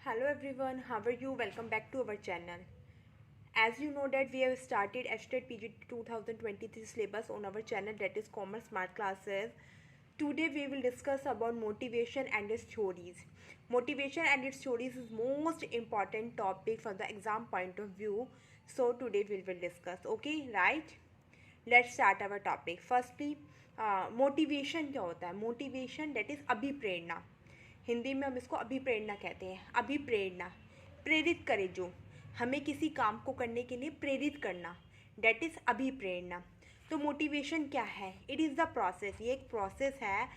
Hello everyone, how are you? Welcome back to our channel. As you know that we have started HTET PG 2023 syllabus on our channel, that is Commerce Smart Classes. Today we will discuss about motivation and its theories. Motivation and its theories is most important topic from the exam point of view. So today we will discuss. Okay, right? Let's start our topic. Firstly, motivation क्या होता है? Motivation that is अभिप्रेरणा. हिंदी में हम इसको अभिप्रेरणा कहते हैं. अभिप्रेरणा, प्रेरित करे, जो हमें किसी काम को करने के लिए प्रेरित करना, दैट इज अभिप्रेरणा. तो मोटिवेशन क्या है? इट इज़ द प्रोसेस, ये एक प्रोसेस है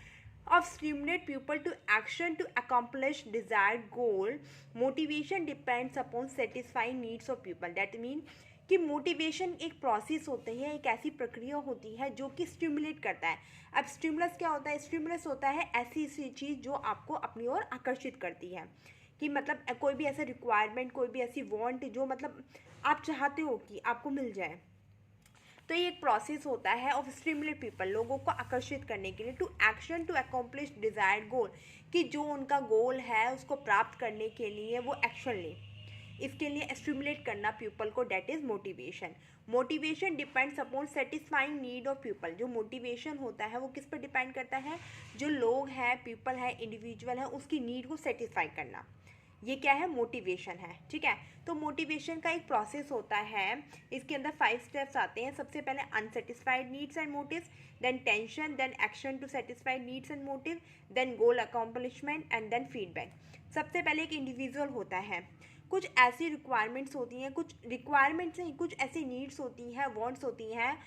of stimulate people to action to accomplish desired goal. Motivation depends upon satisfying needs of people. That mean कि मोटिवेशन एक प्रोसेस होती है, एक ऐसी प्रक्रिया होती है जो कि स्टिमुलेट करता है. अब स्टिमुलस क्या होता है? स्टिमुलस होता है ऐसी चीज़ जो आपको अपनी ओर आकर्षित करती है, कि मतलब कोई भी ऐसा रिक्वायरमेंट, कोई भी ऐसी वांट जो मतलब आप चाहते हो कि आपको मिल जाए. तो ये एक प्रोसेस होता है ऑफ स्टिमुलेट पीपल, लोगों को आकर्षित करने के लिए, to action to accomplish desired goal, कि जो उनका गोल है उसको प्राप्त करने के लिए वो एक्शन ले. इसके लिए स्टिमुलेट करना पीपल को, that is motivation. Motivation depends upon satisfying need of people. जो मोटिवेशन होता है वो किस पर डिपेंड करता है? जो लोग हैं, पीपल है, इंडिविजुअल है, उसकी नीड को सेटिस्फाई करना. ये क्या है? मोटिवेशन है. ठीक है. तो मोटिवेशन का एक प्रोसेस होता है. इसके अंदर 5 स्टेप्स आते हैं. सबसे पहले unsatisfied needs and motives, then tension, then action to satisfied needs and motive, then goal accomplishment and then feedback. सबसे पहले एक इंडिविजुअल होता है. कुछ ऐसी रिक्वायरमेंट्स होती हैं, कुछ रिक्वायरमेंट्स नहीं, कुछ ऐसी नीड्स होती हैं, वांट्स होती हैं,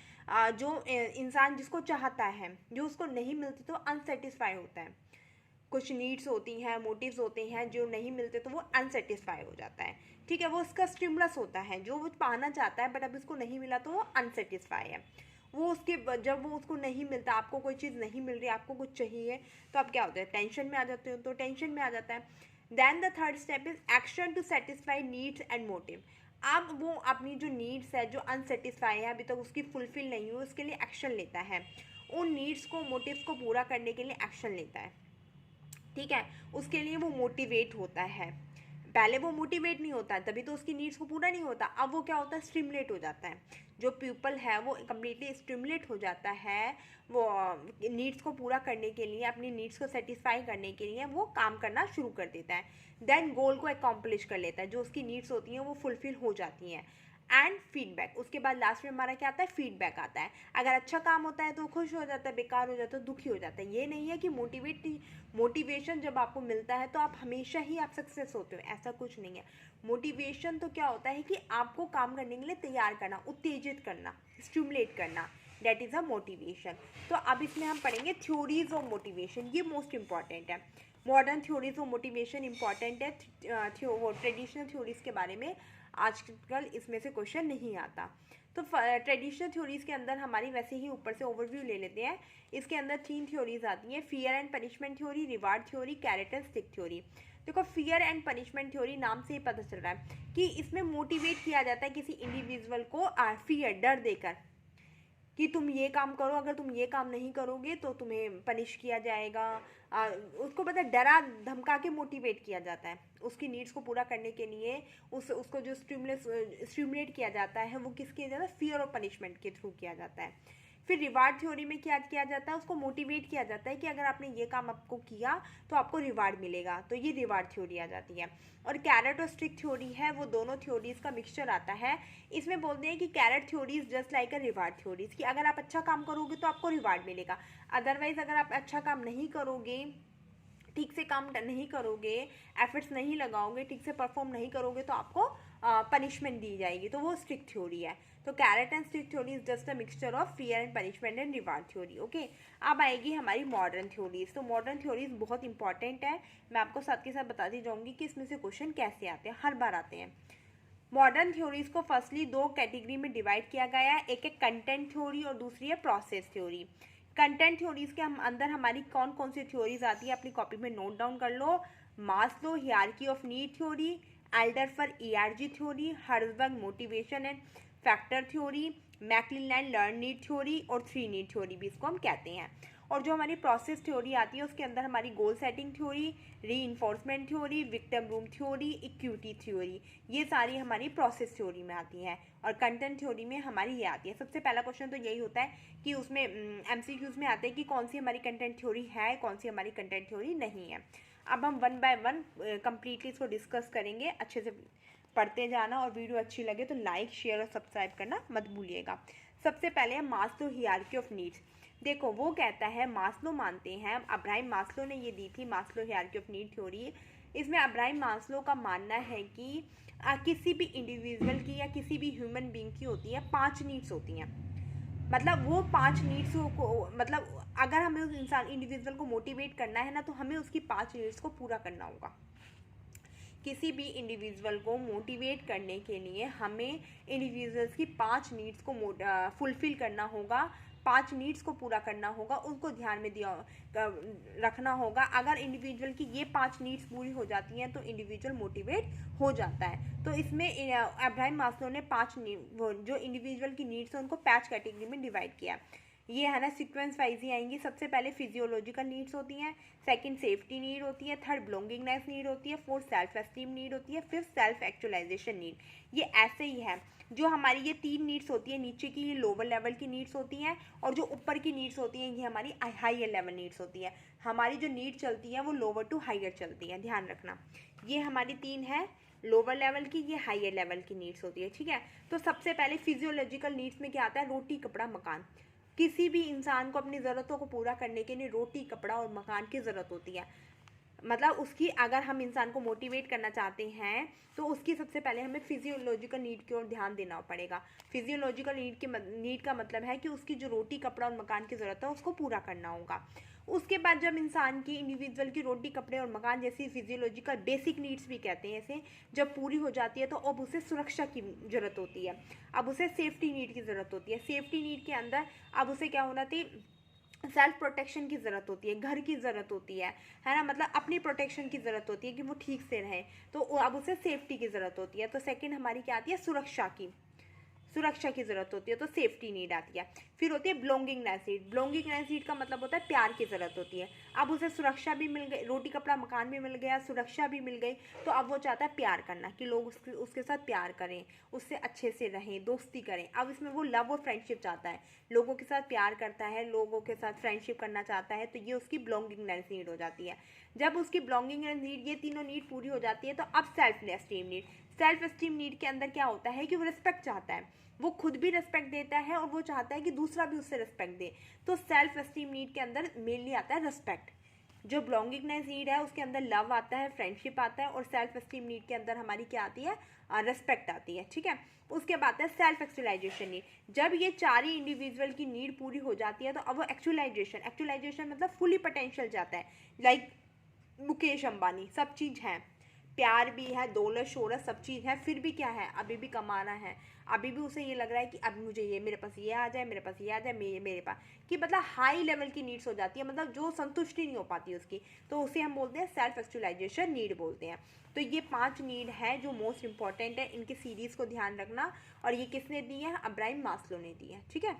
जो इंसान जिसको चाहता है, जो उसको नहीं मिलती तो अनसेटिस्फाई होता है. कुछ नीड्स होती हैं, मोटिव्स होते हैं, जो नहीं मिलते तो वो अनसेटिस्फाई हो जाता है. ठीक है. वो उसका स्टिमुलस होता है, जो वो पाना चाहता है बट अब उसको नहीं मिला तो वो अनसेटिस्फाई है. वो उसके जब वो उसको नहीं मिलता, आपको कोई चीज़ नहीं मिल रही, आपको कुछ चाहिए, तो आप क्या होता है? टेंशन में आ जाते हो. तो टेंशन में आ जाता है. Then the third step is action to satisfy needs and motive. अब वो अपनी जो नीड्स है, जो अनसेटिस्फाई है, अभी तक उसकी फुलफिल नहीं हुई, उसके लिए एक्शन लेता है. उन नीड्स को, मोटिव्स को पूरा करने के लिए एक्शन लेता है. ठीक है. उसके लिए वो मोटिवेट होता है. पहले वो मोटिवेट नहीं होता, तभी तो उसकी नीड्स को पूरा नहीं होता. अब वो क्या होता है? स्टिमुलेट हो जाता है. जो पीपल है वो कम्प्लीटली स्टिमुलेट हो जाता है. वो नीड्स को पूरा करने के लिए, अपनी नीड्स को सेटिस्फाई करने के लिए वो काम करना शुरू कर देता है. देन गोल को अकॉम्प्लिश कर लेता है. जो उसकी नीड्स होती हैं वो फुलफिल हो जाती हैं. And feedback. उसके बाद लास्ट में हमारा क्या आता है? फीडबैक आता है. अगर अच्छा काम होता है तो खुश हो जाता है, बेकार हो जाता है दुखी हो जाता है. ये नहीं है कि मोटिवेशन जब आपको मिलता है तो आप हमेशा ही आप सक्सेस होते हो, ऐसा कुछ नहीं है. मोटिवेशन तो क्या होता है कि आपको काम करने के लिए तैयार करना, उत्तेजित करना, स्टिमुलेट करना, दैट इज़ अ मोटिवेशन. तो अब इसमें हम पढ़ेंगे थ्योरीज ऑफ मोटिवेशन. ये मोस्ट इंपॉर्टेंट है. Modern theories of motivation important है. ट्रेडिशनल थ्योरीज के बारे में आजकल इसमें से क्वेश्चन नहीं आता. तो ट्रेडिशनल थ्योरीज के अंदर हमारी वैसे ही ऊपर से ओवरव्यू ले लेते हैं. इसके अंदर 3 थ्योरीज आती हैं: fear and punishment theory, reward theory, carrot and stick theory. देखो, फियर एंड पनिशमेंट थ्योरी नाम से ही पता चल रहा है कि इसमें मोटिवेट किया जाता है किसी इंडिविजुअल को फियर, डर देकर, कि तुम ये काम करो, अगर तुम ये काम नहीं करोगे तो तुम्हें पनिश किया जाएगा. उसको पता, डरा धमका के मोटिवेट किया जाता है. उसकी नीड्स को पूरा करने के लिए उसको जो स्टिमुलेट किया जाता है वो किसके जाता है? फियर और पनिशमेंट के थ्रू किया जाता है. फिर रिवार्ड थ्योरी में क्या किया जाता है? उसको मोटिवेट किया जाता है कि अगर आपने ये काम आपको किया तो आपको रिवार्ड मिलेगा, तो ये रिवार्ड थ्योरी आ जाती है. और कैरेट और स्टिक थ्योरी है, वो दोनों थ्योरीज का मिक्सचर आता है. इसमें बोलते हैं कि carrot theory is just like a reward theories, कि अगर आप अच्छा काम करोगे तो आपको रिवार्ड मिलेगा. अदरवाइज अगर आप अच्छा काम नहीं करोगे, ठीक से काम नहीं करोगे, एफर्ट्स नहीं लगाओगे, ठीक से परफॉर्म नहीं करोगे तो आपको पनिशमेंट दी जाएगी. तो वो स्टिक थ्योरी है. तो carrot and stick theory is just a mixture of fear and punishment and reward theory. Okay. अब आएगी हमारी मॉडर्न थ्योरीज. तो मॉडर्न थ्योरीज बहुत इंपॉर्टेंट है. मैं आपको साथ के साथ बताती जाऊंगी कि इसमें से क्वेश्चन कैसे आते हैं, हर बार आते हैं. मॉडर्न थ्योरीज को फर्स्टली 2 कैटेगरी में डिवाइड किया गया है. एक है कंटेंट थ्योरी और दूसरी है प्रोसेस थ्योरी. कंटेंट थ्योरीज के अंदर हमारी कौन कौन सी थ्योरीज आती है, अपनी कॉपी में नोट डाउन कर लो. Maslow hierarchy of need theory, Alderfer ERG theory, Herzberg motivation and factor theory, McClelland learn need theory और 3 नीड थ्योरी भी इसको हम कहते हैं. और जो हमारी प्रोसेस थ्योरी आती है उसके अंदर हमारी गोल setting theory, reinforcement theory, victim room theory, equity theory, ये सारी हमारी प्रोसेस थ्योरी में आती हैं। और कंटेंट थ्योरी में हमारी ये आती है। सबसे पहला क्वेश्चन तो यही होता है कि उसमें MCQs में आते हैं कि कौन सी हमारी कंटेंट थ्योरी है, कौन सी हमारी कंटेंट थ्योरी नहीं है। अब हम 1 बाय 1 कंप्लीटली इसको डिस्कस करेंगे। अच्छे से पढ़ते जाना, और वीडियो अच्छी लगे तो लाइक, शेयर और सब्सक्राइब करना मत भूलिएगा। सबसे पहले है मास्लो हियरार्की ऑफ नीड्स। देखो वो कहता है, मास्लो मानते हैं, अब्राहम मास्लो ने ये दी थी Maslow hierarchy of need theory. इसमें अब्राहम मास्लो का मानना है कि किसी भी इंडिविजुअल की या किसी भी ह्यूमन बीइंग की होती है 5 नीड्स होती हैं। मतलब वो 5 नीड्स को, मतलब अगर हमें उस इंसान इंडिविजुअल को मोटिवेट करना है ना, तो हमें उसकी 5 नीड्स को पूरा करना होगा। किसी भी इंडिविजुअल को मोटिवेट करने के लिए हमें इंडिविजुअल्स की 5 नीड्स को फुलफिल करना होगा, 5 नीड्स को पूरा करना होगा, उनको ध्यान में रखना होगा। अगर इंडिविजुअल की ये 5 नीड्स पूरी हो जाती हैं तो इंडिविजुअल मोटिवेट हो जाता है। तो इसमें अब्राहम मास्लो ने 5 जो इंडिविजुअल की नीड्स हैं उनको 5 कैटेगरी में डिवाइड किया। ये है ना, सीक्वेंस वाइज ही आएंगी। सबसे पहले फिजियोलॉजिकल नीड्स होती हैं, सेकंड सेफ्टी नीड होती है, थर्ड बिलोंगिंगनेस नीड होती है, फोर्थ सेल्फ एस्टीम नीड होती है, फिफ्थ सेल्फ एक्चुअलाइजेशन नीड। ये ऐसे ही है। जो हमारी ये 3 नीड्स होती है, नीचे की ये लोअर लेवल की नीड्स होती हैं, और जो ऊपर की नीड्स होती हैं ये हमारी हायर लेवल नीड्स होती है। हमारी जो नीड चलती है वो लोअर टू हायर चलती है, ध्यान रखना। ये हमारी 3 है, लोअर लेवल की, ये हायर लेवल की नीड्स होती है, ठीक है। तो सबसे पहले फिजियोलॉजिकल नीड्स में क्या आता है, रोटी, कपड़ा, मकान। किसी भी इंसान को अपनी ज़रूरतों को पूरा करने के लिए रोटी, कपड़ा और मकान की ज़रूरत होती है। मतलब उसकी, अगर हम इंसान को मोटिवेट करना चाहते हैं तो उसकी सबसे पहले हमें फिजियोलॉजिकल नीड की ओर ध्यान देना पड़ेगा। फिजियोलॉजिकल नीड का मतलब है कि उसकी जो रोटी, कपड़ा और मकान की ज़रूरत है उसको पूरा करना होगा। उसके बाद जब इंसान की, इंडिविजुअल की रोटी, कपड़े और मकान जैसी फिजियोलॉजिकल बेसिक नीड्स भी कहते हैं इसे, जब पूरी हो जाती है तो अब उसे सुरक्षा की ज़रूरत होती है, अब उसे सेफ्टी नीड की ज़रूरत होती है। सेफ्टी नीड के अंदर अब उसे क्या होना थी, सेल्फ प्रोटेक्शन की ज़रूरत होती है, घर की ज़रूरत होती है ना, मतलब अपनी प्रोटेक्शन की ज़रूरत होती है कि वो ठीक से रहे, तो अब उसे सेफ्टी की ज़रूरत होती है। तो सेकंड हमारी क्या आती है, सुरक्षा की ज़रूरत होती है, तो सेफ्टी नीड आती है। फिर होती है बिलोंगिंगनेस नीड। बिलोंगिंगनेस नीड का मतलब होता है प्यार की ज़रूरत होती है। अब उसे सुरक्षा भी मिल गई, रोटी, कपड़ा, मकान भी मिल गया, सुरक्षा भी मिल गई, तो अब वो चाहता है प्यार करना, कि लोग उसके साथ प्यार करें, उससे अच्छे से रहें, दोस्ती करें। अब इसमें वो लव और फ्रेंडशिप चाहता है, लोगों के साथ प्यार करता है, लोगों के साथ फ्रेंडशिप करना चाहता है, तो ये उसकी बिलोंगिंगनेस नीड हो जाती है। जब उसकी बिलोंगिंगनेस नीड, ये तीनों नीड पूरी हो जाती है, तो अब self esteem need. Self esteem need के अंदर क्या होता है कि वो रिस्पेक्ट चाहता है, वो खुद भी रिस्पेक्ट देता है और वो चाहता है कि दूसरा भी उससे रिस्पेक्ट दे। तो सेल्फ एस्टीम नीड के अंदर मेनली आता है रिस्पेक्ट। जो बिलोंगिंगनेस नीड है उसके अंदर लव आता है, फ्रेंडशिप आता है, और सेल्फ एस्टीम नीड के अंदर हमारी क्या आती है, रिस्पेक्ट आती है, ठीक है। उसके बाद है सेल्फ एक्चुअलाइजेशन नीड। जब ये 4 ही इंडिविजुअल की नीड पूरी हो जाती है तो अब वो एक्चुअलाइजेशन मतलब फुली पोटेंशियल जाता है। लाइक मुकेश अंबानी, सब चीज़ है, प्यार भी है, दौलत, शोहरत, सब चीज़ है, फिर भी क्या है, अभी भी कमाना है, अभी भी उसे ये लग रहा है कि अब मुझे ये, मेरे पास ये आ जाए, मेरे पास ये आ जाए, मेरे पास, कि मतलब हाई लेवल की नीड्स हो जाती है, मतलब जो संतुष्टि नहीं हो पाती उसकी, तो उसे हम बोलते हैं सेल्फ एक्चुअलाइजेशन नीड बोलते हैं। तो ये 5 नीड है जो मोस्ट इंपॉर्टेंट है, इनकी सीरीज़ को ध्यान रखना। और ये किसने दी है, अब्राहम मास्लो ने दी है, ठीक है।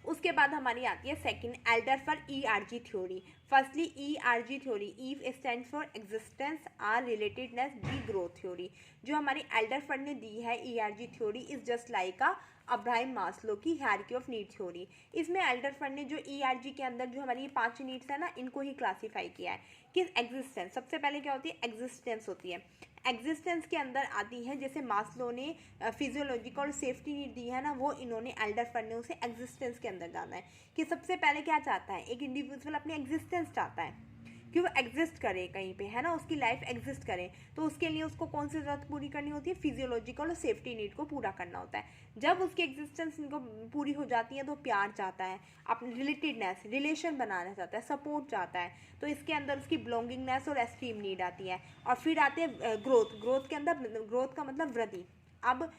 उसके बाद हमारी आती है second, Alderfer ERG theory. Firstly ERG theory, E stand for existence, R relatedness, G growth theory. जो हमारी एल्डर फॉर ने दी है ERG theory is just like Abraham Maslow की हायरार्की ऑफ नीड थ्योरी। इसमें एल्डर फॉर ने जो ERG के अंदर जो हमारी ये 5 नीड्स है ना, इनको ही क्लासीफाई किया है कि एग्जिस्टेंस, सबसे पहले क्या होती है, एग्जिस्टेंस होती है। एग्जिस्टेंस के अंदर आती है, जैसे मास्लो ने फिजियोलॉजिकल और सेफ्टी नीड दी है ना, वो इन्होंने एल्डर फॉर ने उसे एग्जिस्टेंस के अंदर डाला है। कि सबसे पहले क्या चाहता है, एक इंडिविजुअल अपनी एग्जिस्टेंस चाहता है कि वो एग्जिस्ट करे कहीं पे, है ना, उसकी लाइफ एग्जिस्ट करे, तो उसके लिए उसको कौन सी ज़रूरत पूरी करनी होती है, फिजियोलॉजिकल और सेफ्टी नीड को पूरा करना होता है। जब उसकी एग्जिस्टेंस इनको पूरी हो जाती है तो प्यार चाहता है, अपनी रिलेटेडनेस, रिलेशन बनाना चाहता है, सपोर्ट चाहता है, तो इसके अंदर उसकी बिलोंगिंगनेस और एस्टीम नीड आती है। और फिर आते हैं ग्रोथ के अंदर, ग्रोथ का मतलब वृद्धि। अब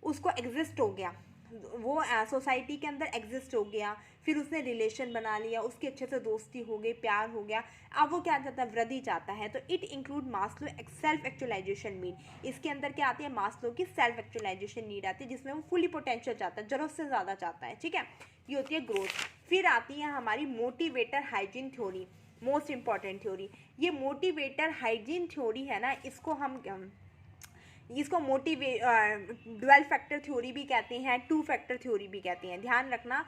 उसको एग्जिस्ट हो गया, वो सोसाइटी के अंदर एग्जिस्ट हो गया, फिर उसने रिलेशन बना लिया, उसकी अच्छे से दोस्ती हो गई, प्यार हो गया, अब वो क्या चाहता है, वृद्धि चाहता है। तो it include Maslow self actualization need. इसके अंदर क्या आती है, मास्लो की सेल्फ एक्चुअलाइजेशन नीड आती है, जिसमें वो फुली पोटेंशियल चाहता है, जरूरत से ज़्यादा चाहता है, ठीक है। ये होती है ग्रोथ। फिर आती है हमारी motivator hygiene theory, most important theory. ये मोटिवेटर हाइजीन थ्योरी है ना, इसको डुअल फैक्टर थ्योरी भी कहते हैं, टू फैक्टर थ्योरी भी कहते हैं। ध्यान रखना,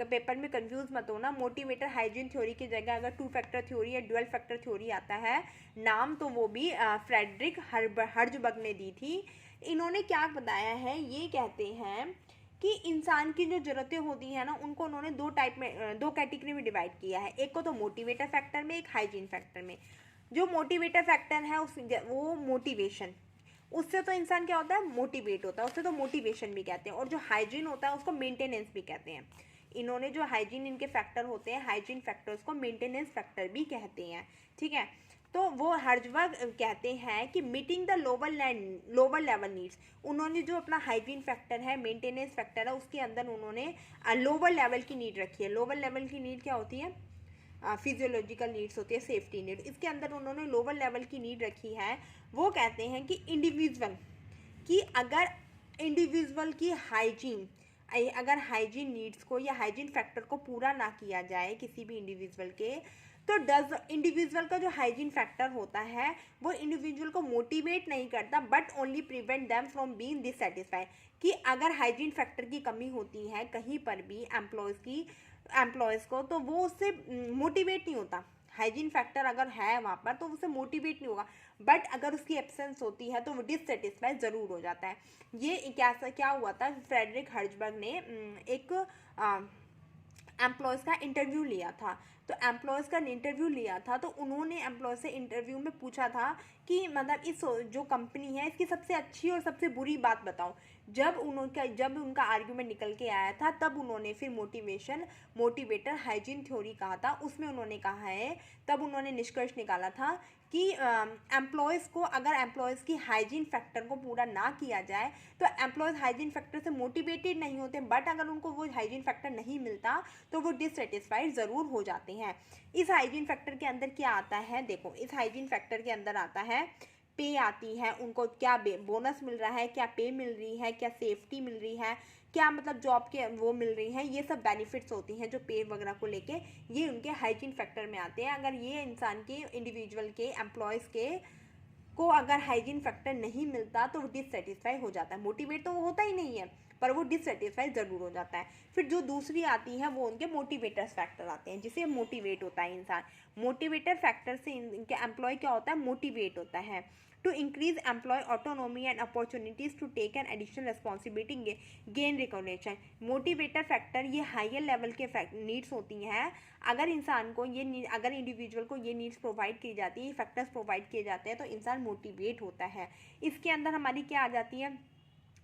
पेपर में कंफ्यूज मत होना। मोटिवेटर हाइजीन थ्योरी की जगह अगर टू फैक्टर थ्योरी या डुअल फैक्टर थ्योरी आता है नाम, तो वो भी फ्रेडरिक हर्ज़बर्ग ने दी थी। इन्होंने क्या बताया है, ये कहते हैं कि इंसान की जो ज़रूरतें होती हैं ना, उनको उन्होंने दो कैटेगरी में डिवाइड किया है। एक को तो मोटिवेटर फैक्टर में, एक हाइजीन फैक्टर में। जो मोटिवेटर फैक्टर है वो मोटिवेशन, उससे तो इंसान क्या होता है, मोटिवेट होता है, उससे तो मोटिवेशन भी कहते हैं। और जो हाइजीन होता है उसको मेंटेनेंस भी कहते हैं। इन्होंने जो हाइजीन इनके फैक्टर होते हैं, हाइजीन फैक्टर्स को मेंटेनेंस फैक्टर भी कहते हैं। ठीक है, तो वो हर्ज़बर्ग कहते हैं कि meeting the lower level needs. उन्होंने जो अपना हाइजीन फैक्टर है, मेंटेनेंस फैक्टर है, उसके अंदर उन्होंने लोअर लेवल की नीड रखी है। लोअर लेवल की नीड क्या होती है, फिजियोलॉजिकल नीड्स होती है, सेफ्टी नीड। इसके अंदर उन्होंने लोअर लेवल की नीड रखी है। वो कहते हैं कि इंडिविजुअल की हाइजीन, अगर हाइजीन नीड्स को या हाइजीन फैक्टर को पूरा ना किया जाए किसी भी इंडिविजुअल के, तो इंडिविजुअल का जो हाइजीन फैक्टर होता है वो इंडिविजुअल को मोटिवेट नहीं करता, but only prevent them from being dissatisfied. कि अगर हाइजीन फैक्टर की कमी होती है कहीं पर भी एम्प्लॉयज़ को, तो वो उससे मोटिवेट नहीं होता। हाइजीन फैक्टर अगर है वहाँ पर तो उससे मोटिवेट नहीं होगा, बट अगर उसकी एब्सेंस होती है तो वो डिससेटिस्फाई ज़रूर हो जाता है। ये क्या हुआ था, फ्रेडरिक हर्ज़बर्ग ने एक एम्प्लॉयज़ का इंटरव्यू लिया था। तो एम्प्लॉयज़ का इंटरव्यू लिया था तो उन्होंने एम्प्लॉय से इंटरव्यू में पूछा था कि मतलब इस जो कंपनी है इसकी सबसे अच्छी और सबसे बुरी बात बताओ। जब उनका आर्ग्यूमेंट निकल के आया था, तब उन्होंने फिर मोटिवेटर हाइजीन थ्योरी कहा था। उसमें उन्होंने कहा है, तब उन्होंने निष्कर्ष निकाला था कि अगर एम्प्लॉयज़ की हाइजीन फैक्टर को पूरा ना किया जाए तो एम्प्लॉयज़ हाइजीन फैक्टर से मोटिवेटेड नहीं होते, बट अगर उनको वो हाइजीन फैक्टर नहीं मिलता तो वो डिससेटिस्फाइड ज़रूर हो जाते हैं। इस हाइजीन फैक्टर के अंदर क्या आता है, देखो इस हाइजीन फैक्टर के अंदर आता है पे आती है, उनको क्या बोनस मिल रहा है, क्या पे मिल रही है, क्या सेफ्टी मिल रही है, क्या मतलब जॉब के वो मिल रही है, ये सब बेनिफिट्स होती हैं जो पे वगैरह को लेके, ये उनके हाइजीन फैक्टर में आते हैं। अगर ये इंसान के इंडिविजुअल के एम्प्लॉयज़ को अगर हाइजीन फैक्टर नहीं मिलता तो वो डिससेटिस्फाई हो जाता है। मोटिवेट तो वो होता ही नहीं है, पर वो डिससेटिस्फाई ज़रूर हो जाता है। फिर जो दूसरी आती है वो उनके मोटिवेटर्स फैक्टर आते हैं, जिससे मोटिवेट होता है इंसान। मोटिवेटर फैक्टर से इनके एम्प्लॉय क्या होता है, मोटिवेट होता है। To increase employ autonomy and opportunities to take an additional responsibility, gain recognition. Motivator factor ये हायर लेवल के नीड्स होती हैं। अगर इंडिविजुअल को ये नीड्स प्रोवाइड की जाती है, फैक्टर्स प्रोवाइड किए जाते हैं, तो इंसान मोटिवेट होता है। इसके अंदर हमारी क्या आ जाती है,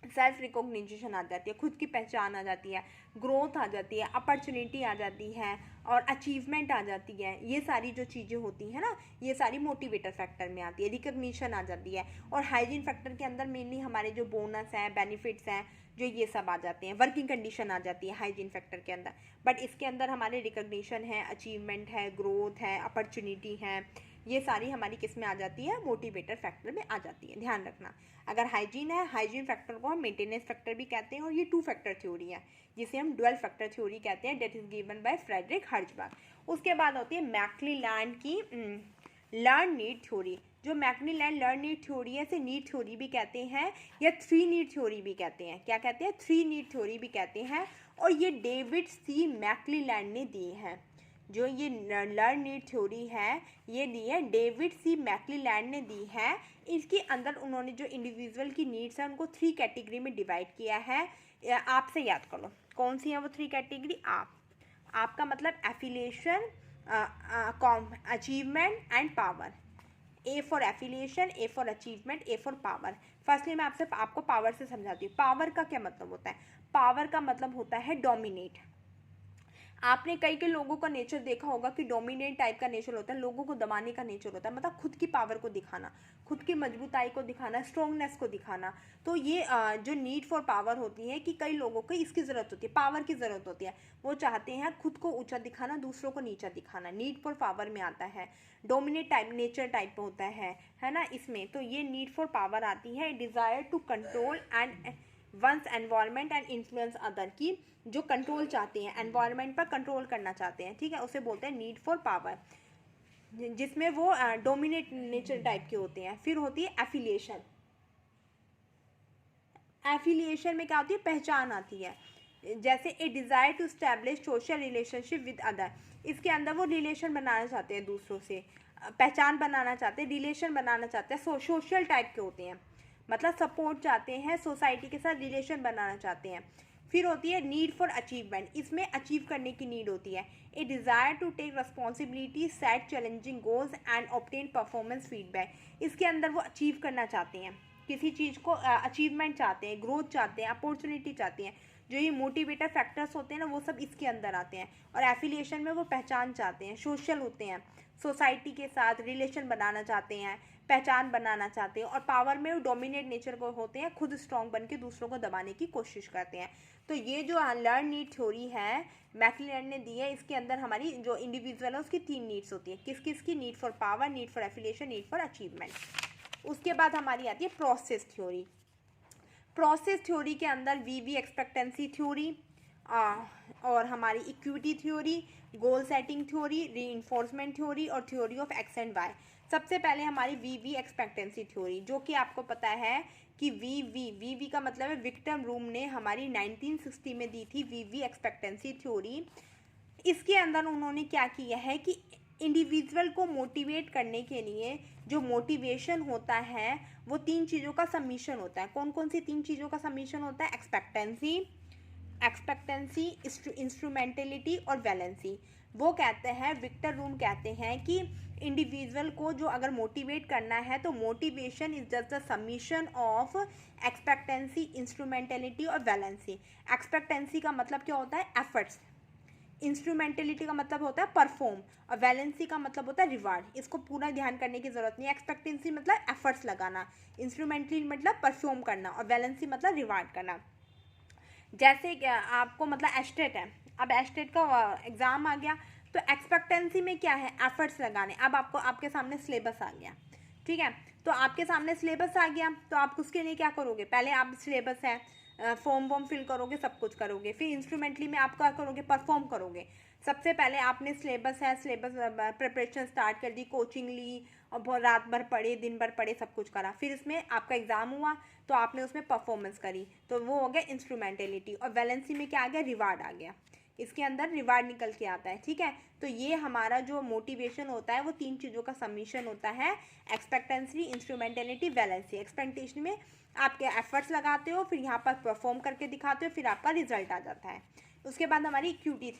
सेल्फ रिकॉग्निशन आ जाती है, खुद की पहचान आ जाती है, ग्रोथ आ जाती है, अपॉर्चुनिटी आ जाती है और अचीवमेंट आ जाती है। ये सारी जो चीज़ें होती हैं ना, ये सारी मोटिवेटर फैक्टर में आती है। रिकॉग्निशन आ जाती है। और हाइजीन फैक्टर के अंदर मेनली हमारे जो बोनस हैं, बेनिफिट्स हैं, जो ये सब आ जाते हैं। वर्किंग कंडीशन आ जाती है हाइजीन फैक्टर के अंदर, बट इसके अंदर हमारे रिकॉग्निशन है, अचीवमेंट है, ग्रोथ है, अपॉर्चुनिटी है, ये सारी हमारी किस में आ जाती है, मोटिवेटर फैक्टर में आ जाती है। ध्यान रखना, अगर हाइजीन है, हाइजीन फैक्टर को हम मेंटेनेंस फैक्टर भी कहते हैं। और ये टू फैक्टर थ्योरी है जिसे हम डुअल फैक्टर थ्योरी कहते हैं, that is given by Frederick Herzberg. उसके बाद होती है मैक्लीलैंड की लर्न नीड थ्योरी। जो मैक्लीलैंड लर्न नीड थ्योरी है, इसे नीड थ्योरी भी कहते हैं या थ्री नीड थ्योरी भी कहते हैं। क्या कहते हैं, थ्री नीड थ्योरी भी कहते हैं। और ये डेविड सी मैक्लीलैंड ने दी है। जो ये लर्न नीड थ्योरी है, ये दी है डेविड सी मैक्लीलैंड ने दी है। इसके अंदर उन्होंने जो इंडिविजुअल की नीड्स हैं उनको थ्री कैटेगरी में डिवाइड किया है। आपसे याद कर लो कौन सी है वो थ्री कैटेगरी। आपका मतलब affiliation, achievement and power. A for affiliation, A for achievement, A for power. Firstly मैं आपको पावर से समझाती हूँ। पावर का क्या मतलब होता है, पावर का मतलब होता है डोमिनेट। आपने कई लोगों का नेचर देखा होगा कि डोमिनेट टाइप का नेचर होता है, लोगों को दबाने का नेचर होता है, मतलब खुद की पावर को दिखाना, खुद की मजबूताई को दिखाना, स्ट्रॉन्गनेस को दिखाना। तो ये जो नीड फॉर पावर होती है कि कई लोगों को इसकी ज़रूरत होती है, पावर की ज़रूरत होती है। वो चाहते हैं खुद को ऊंचा दिखाना, दूसरों को नीचा दिखाना, नीड फॉर पावर में आता है। डोमिनेट टाइप नेचर टाइप होता है ना इसमें। तो ये नीड फॉर पावर आती है, desire to control and one's environment and influence other, की जो कंट्रोल चाहते हैं, एनवायरनमेंट पर कंट्रोल करना चाहते हैं, ठीक है, उसे बोलते हैं नीड फॉर पावर, जिसमें वो डोमिनेट नेचर टाइप के होते हैं। फिर होती है एफिलिएशन। एफिलिएशन में क्या होती है, पहचान आती है, जैसे a desire to establish social relationship with other, इसके अंदर वो रिलेशन बनाना चाहते हैं दूसरों से, पहचान बनाना चाहते हैं, रिलेशन बनाना चाहते हैं, सोशल टाइप के होते हैं, मतलब सपोर्ट चाहते हैं, सोसाइटी के साथ रिलेशन बनाना चाहते हैं। फिर होती है नीड फॉर अचीवमेंट, इसमें अचीव करने की नीड होती है। A desire to take responsibility, set challenging goals and obtain performance feedback, इसके अंदर वो अचीव करना चाहते हैं, किसी चीज़ को अचीवमेंट चाहते हैं, ग्रोथ चाहते हैं, अपॉर्चुनिटी चाहते हैं। जो ये मोटिवेटर फैक्टर्स होते हैं ना, वो सब इसके अंदर आते हैं। और एफिलिएशन में वो पहचान चाहते हैं, सोशल होते हैं, सोसाइटी के साथ रिलेशन बनाना चाहते हैं, पहचान बनाना चाहते हैं। और पावर में वो डोमिनेट नेचर को होते हैं, खुद स्ट्रॉन्ग बन के दूसरों को दबाने की कोशिश करते हैं। तो ये जो लर्न नीड थ्योरी है मैकक्लेलन ने दी है, इसके अंदर हमारी जो इंडिविजुअल है उसकी 3 नीड्स होती है। किस किस की? Need for power, need for affiliation, need for achievement. उसके बाद हमारी आती है प्रोसेस थ्योरी। प्रोसेस थ्योरी के अंदर वीवी एक्सपेक्टेंसी थ्योरी और हमारी equity theory, goal setting theory, reinforcement theory और theory of X and Y. सबसे पहले हमारी वीवी एक्सपेक्टेंसी थ्योरी, जो कि आपको पता है कि वीवी का मतलब है विक्टर रूम ने हमारी 1960 में दी थी वीवी एक्सपेक्टेंसी थ्योरी। इसके अंदर उन्होंने क्या किया है कि इंडिविजुअल को मोटिवेट करने के लिए जो मोटिवेशन होता है वो 3 चीज़ों का सम्मिशन होता है। कौन कौन सी 3 चीज़ों का सम्मिशन होता है? एक्सपेक्टेंसी, इंस्ट्रूमेंटलिटी और वैलेंसी। वो कहते हैं, विक्टर रूम कहते हैं कि इंडिविजुअल को जो अगर मोटिवेट करना है तो motivation is just the summation of expectancy, instrumentality और वैलेंसी। एक्सपेक्टेंसी का मतलब क्या होता है? एफर्ट्स। इंस्ट्रूमेंटलिटी का मतलब होता है परफॉर्म और वैलेंसी का मतलब होता है रिवार्ड। इसको पूरा ध्यान करने की जरूरत नहीं है। एक्सपेक्टेंसी मतलब एफर्ट्स लगाना, इंस्ट्रूमेंटली मतलब परफॉर्म करना और वैलेंसी मतलब रिवार्ड करना। जैसे आपको मतलब एस्टेट है, अब एस्टेट का एग्जाम आ गया तो एक्सपेक्टेंसी में क्या है? एफर्ट्स लगाने। अब आपको आपके सामने सिलेबस आ गया, ठीक है, तो आपके सामने सिलेबस आ गया तो आप उसके लिए क्या करोगे? पहले आप सिलेबस है फॉर्म वॉर्म फिल करोगे, सब कुछ करोगे, फिर इंस्ट्रूमेंटली में आप क्या करोगे? परफॉर्म करोगे। सबसे पहले आपने सिलेबस है, सिलेबस प्रिपरेशन स्टार्ट कर दी, कोचिंग ली और रात भर पढ़े, दिन भर पढ़े, सब कुछ करा। फिर इसमें आपका एग्जाम हुआ तो आपने उसमें परफॉर्मेंस करी, तो वो हो गया इंस्ट्रूमेंटलिटी। और वैलेंसी में क्या आ गया? रिवार्ड आ गया। इसके अंदर रिवार्ड निकल के आता है, ठीक है। तो ये हमारा जो मोटिवेशन होता है वो 3 चीज़ों का सम्मिशन होता है, एक्सपेक्टेंसी, इंस्ट्रूमेंटलिटी, वैलेंसी। एक्सपेक्टेशन में आपके एफर्ट्स लगाते हो, फिर यहाँ पर परफॉर्म करके दिखाते हो, फिर आपका रिजल्ट आ जाता है। उसके बाद हमारी इक्विटी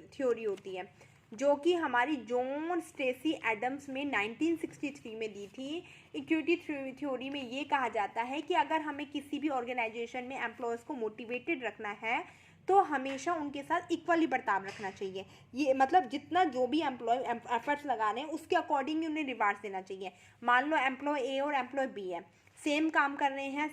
थ्योरी होती है, जो कि हमारी जॉन स्टेसी एडम्स में 1963 में दी थी। इक्विटी थ्योरी में ये कहा जाता है कि अगर हमें किसी भी ऑर्गेनाइजेशन में एम्प्लॉयज़ को मोटिवेटेड रखना है तो हमेशा उनके साथ इक्वली बर्ताव रखना चाहिए। ये मतलब जितना जो भी एम्प्लॉय एफर्ट्स लगा रहे हैं उसके अकॉर्डिंग उन्हें रिवार्ड्स देना चाहिए। मान लो एम्प्लॉय ए और एम्प्लॉय बी है, सेम काम कर रहे हैं,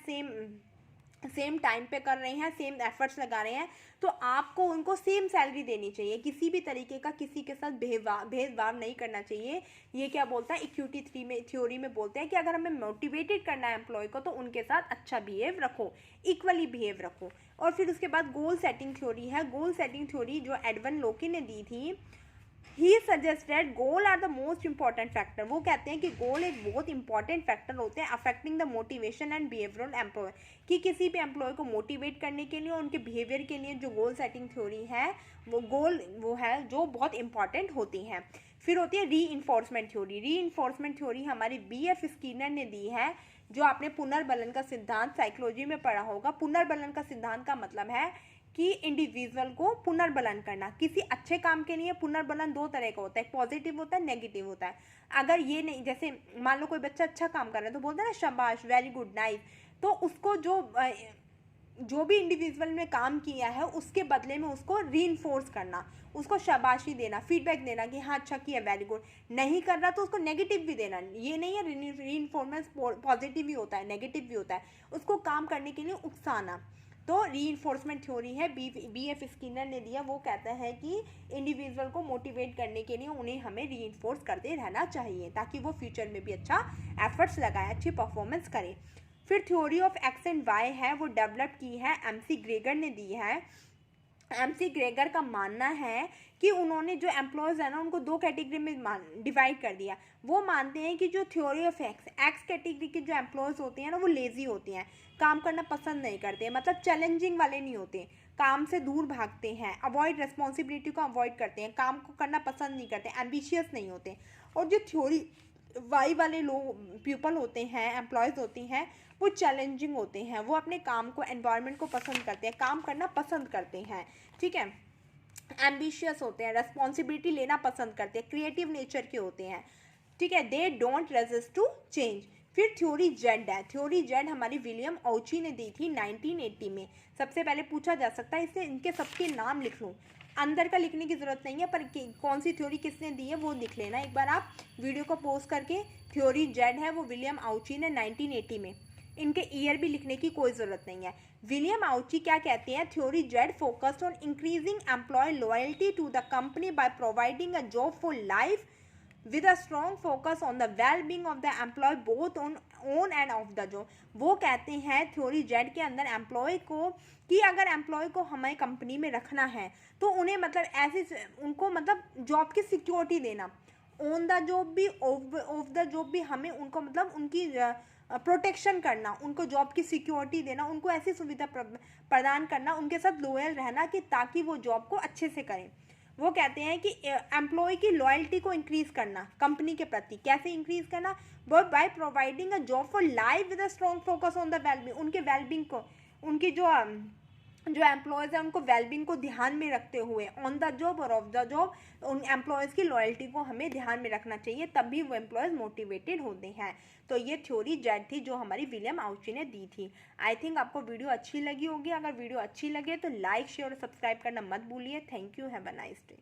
सेम टाइम पे कर रहे हैं, सेम एफर्ट्स लगा रहे हैं, तो आपको उनको सेम सैलरी देनी चाहिए। किसी भी तरीके का किसी के साथ भेदभाव नहीं करना चाहिए। ये क्या बोलता है? इक्विटी थ्योरी में बोलते हैं कि अगर हमें मोटिवेटेड करना है एम्प्लॉय को तो उनके साथ अच्छा बिहेव रखो, इक्वली बिहेव रखो। और फिर उसके बाद गोल सेटिंग थ्योरी है। गोल सेटिंग थ्योरी जो एडवन लोकी ने दी थी, he suggested goal are the most important factor. वो कहते हैं कि गोल एक बहुत इंपॉर्टेंट फैक्टर होते हैं affecting the motivation and behaviour of employ, कि किसी भी एम्प्लॉय को मोटिवेट करने के लिए और उनके बिहेवियर के लिए जो गोल सेटिंग थ्योरी है वो है जो बहुत इंपॉर्टेंट होती हैं। फिर होती है री इन्फोर्समेंट थ्योरी। री इन्फोर्समेंट थ्योरी हमारी BF स्किनर ने दी है, जो आपने पुनर्बलन का सिद्धांत साइकोलॉजी में पढ़ा होगा। पुनर्बलन का सिद्धांत का मतलब है कि इंडिविजुअल को पुनर्बलन करना। किसी अच्छे काम के लिए पुनर्बलन 2 तरह का होता है, पॉजिटिव होता है, नेगेटिव होता है। अगर ये नहीं, जैसे मान लो कोई बच्चा अच्छा काम कर रहा है तो बोलते हैं ना शाबाश, वेरी गुड, नाइस, तो उसको जो भी इंडिविजुअल ने काम किया है उसके बदले में उसको रीइंफोर्स करना, उसको शाबाशी देना, फीडबैक देना कि हाँ अच्छा किया, वेरी गुड। नहीं कर रहा तो उसको नेगेटिव भी देना। ये नहीं है रीइंफोर्समेंट पॉजिटिव भी होता है, नेगेटिव भी होता है, उसको काम करने के लिए उकसाना। तो रीइंफोर्समेंट थ्योरी है, BF स्किनर ने दिया। वो कहता है कि इंडिविजुअल को मोटिवेट करने के लिए उन्हें हमें रीइंफोर्स करते रहना चाहिए ताकि वो फ्यूचर में भी अच्छा एफर्ट्स लगाए, अच्छी परफॉर्मेंस करे। फिर theory of X and Y है, वो डेवलप की है एमसी ग्रेगर ने दी है। एमसी ग्रेगर का मानना है कि उन्होंने जो एम्प्लॉयज़ है ना उनको दो कैटेगरी में डिवाइड कर दिया। वो मानते हैं कि जो थ्योरी ऑफ एक्स कैटेगरी के जो एम्प्लॉयज़ होते हैं ना वो लेज़ी होते हैं, काम करना पसंद नहीं करते, मतलब चैलेंजिंग वाले नहीं होते, काम से दूर भागते हैं, अवॉइड रिस्पॉन्सिबिलिटी को अवॉइड करते हैं, काम को करना पसंद नहीं करते, एम्बिशियस नहीं होते। और जो थ्योरी वाई वाले लोग पीपल होते हैं, एम्प्लॉयज़ होती हैं, वो चैलेंजिंग होते हैं, वो अपने काम को, एनवायरनमेंट को पसंद करते हैं, काम करना पसंद करते हैं, ठीक है, एम्बिशियस होते हैं, रेस्पॉन्सिबिलिटी लेना पसंद करते हैं, क्रिएटिव नेचर के होते हैं, ठीक है, they don't resist to change. फिर थ्योरी जेड है, थ्योरी जेड हमारी विलियम औची ने दी थी 1980 में। सबसे पहले पूछा जा सकता है, इससे इनके सबके नाम लिख लूँ, अंदर का लिखने की ज़रूरत नहीं है, पर कौन सी थ्योरी किसने दी है वो लिख लेना एक बार आप वीडियो को पॉज करके। थ्योरी जेड है वो विलियम औची ने 1980 में, इनके ईयर भी लिखने की कोई ज़रूरत नहीं है। विलियम औची क्या कहते हैं, theory Z focused on increasing employ loyalty to the company by providing a job for life with a strong focus on the well-being of the employee both on and off the job। वो कहते हैं theory Z के अंदर employ को कि अगर employ को हमें कंपनी में रखना है तो उन्हें मतलब ऐसे उनको मतलब जॉब की सिक्योरिटी देना, ऑन द जॉब भी ऑफ द जॉब भी, हमें उनको मतलब उनकी प्रोटेक्शन करना, उनको जॉब की सिक्योरिटी देना, उनको ऐसी सुविधा प्रदान करना, उनके साथ लॉयल रहना कि ताकि वो जॉब को अच्छे से करें। वो कहते हैं कि एम्प्लॉय की लॉयल्टी को इंक्रीज करना कंपनी के प्रति, कैसे इंक्रीज करना, वो bye providing a job for life with a strong focus on the wellbeing, उनके वेलबींग को, उनकी जो एम्प्लॉयज़ हैं उनको वेलबींग को ध्यान में रखते हुए ऑन द जॉब और ऑफ द जॉब उन एम्प्लॉयज़ की लॉयल्टी को हमें ध्यान में रखना चाहिए, तभी वो एम्प्लॉयज़ मोटिवेटेड होते हैं। तो ये थ्योरी जेड थी जो हमारी विलियम औची ने दी थी। आई थिंक आपको वीडियो अच्छी लगी होगी, अगर वीडियो अच्छी लगे तो लाइक शेयर और सब्सक्राइब करना मत भूलिए। Thank you, have a nice day.